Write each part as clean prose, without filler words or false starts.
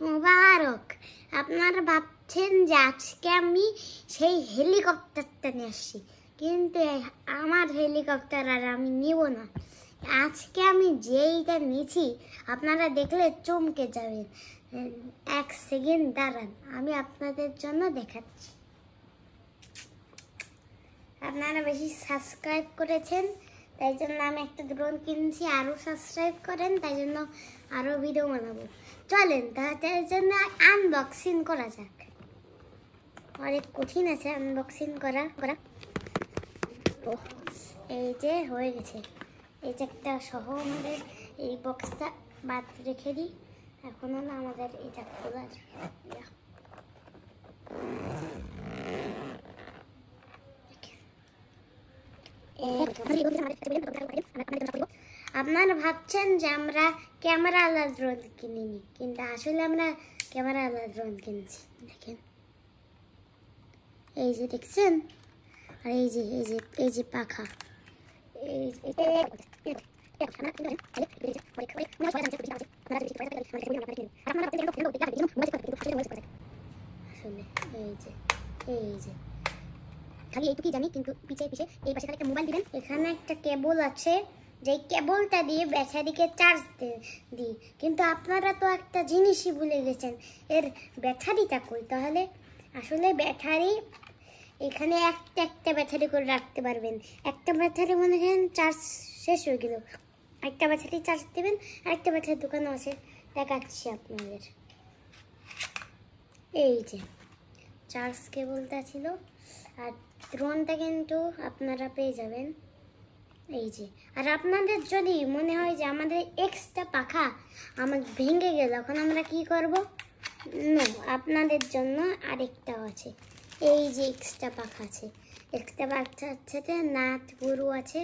মুবারক। আপনারা ভাবছেন যে আজকে আমি সেই হেলিকপ্টারটা নিয়ে আসছি, কিন্তু আমার হেলিকপ্টার আর আমি নিব না। আজকে আমি যেইটা নিয়েছি আপনারা দেখলে চমকে যাবেন। এক সেকেন্ড দাঁড়ান, আমি আপনাদের জন্য দেখাচ্ছি। আপনারা বেশি সাবস্ক্রাইব করেছেন, তাই জন্য আমি একটা ড্রোন কিনছি। আরও সাবস্ক্রাইব করেন, তাই জন্য আরও ভিডিও বানাবো। চলেন তার জন্য আনবক্সিং করা যাক। অনেক কঠিন আছে আনবক্সিং করা। ও এই যে হয়ে গেছে। এই যে একটা সহ আমাদের এই বক্সটা বাদ রেখে দিই। এখন হলো আমাদের এটা খোলার। আপনারা ভাবছেন যে আমরা ক্যামেরাওয়ালা ড্রোন কিনিনি, কিন্তু আসলে আমরা ক্যামেরাওয়ালা ড্রোন কিনছি। দেখেন, এই যে দেখছেন, আর এই যে পাখা। খালি এইটুকুই জানি, কিন্তু পিছে এই পাশে একটা মোবাইল দিবেন। এখানে একটা কেবল আছে, যে কেবলটা দিয়ে ব্যাটারিকে চার্জ দিই। কিন্তু আপনারা তো একটা জিনিসই ভুলে গেছেন, এর ব্যাটারিটা কই? তাহলে আসলে ব্যাটারি এখানে একটা ব্যাটারি করে রাখতে পারবেন। একটা ব্যাটারি মনে করেন চার্জ শেষ হয়ে গেল, একটা ব্যাটারি চার্জ দেবেন। আরেকটা ব্যাটারি দোকানে আছে, দেখাচ্ছি আপনাদের। এই যে চার্জ কেবলটা ছিল, আর ড্রোনটা কিন্তু আপনারা পেয়ে যাবেন এই যে। আর আপনাদের যদি মনে হয় যে আমাদের এক্সট্রা পাখা আমার ভেঙে গেল, এখন আমরা কি করব? নো, আপনাদের জন্য আরেকটাও আছে। এই যে এক্সট্রা পাখা আছে, এক্সট্রা পাখার সাথে নাট গুরু আছে।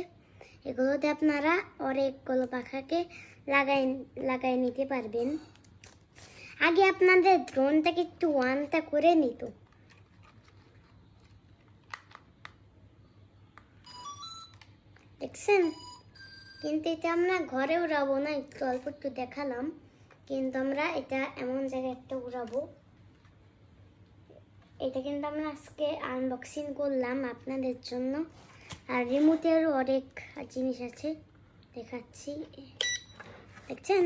এগুলোতে আপনারা অনেকগুলো পাখাকে লাগাই নিতে পারবেন। আগে আপনাদের ড্রোনটাকে একটু ওয়ানটা করে নিত। দেখছেন, কিন্তু এটা আমরা ঘরে উড়াবো না, একটু অল্প একটু দেখালাম। কিন্তু আমরা এটা এমন জায়গায় একটা উড়াবো। এটা কিন্তু আমরা আজকে আনবক্সিং করলাম আপনাদের জন্য। আর রিমোটেরও অনেক জিনিস আছে, দেখাচ্ছি। দেখছেন,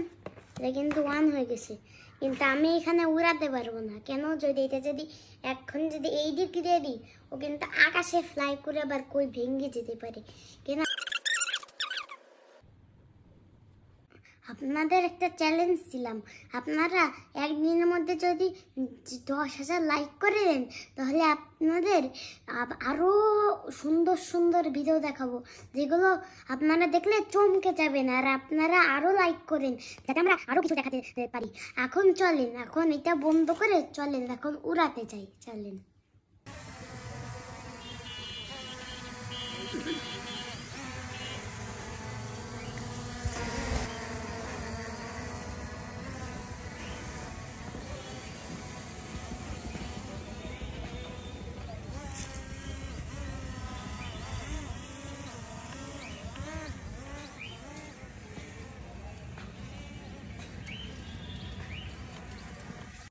এটা কিন্তু ওয়ান হয়ে গেছে, কিন্তু আমি এখানে উড়াতে পারবো না। কেন? এটা যদি এখন এই দিক দিয়ে দিই, ও কিন্তু আকাশে ফ্লাই করে আবার কই ভেঙে যেতে পারে। কেন? আপনাদের একটা চ্যালেঞ্জ দিলাম, আপনারা একদিনের মধ্যে যদি 10,000 লাইক করে দেন, তাহলে আপনাদের আরও সুন্দর সুন্দর ভিডিও দেখাবো, যেগুলো আপনারা দেখলে চমকে যাবেন। আর আপনারা আরও লাইক করেন, যাতে আমরা আরও কিছু দেখাতে পারি। এখন চলেন, এখন এটা বন্ধ করে চলেন, এখন উড়াতে যাই। চলেন।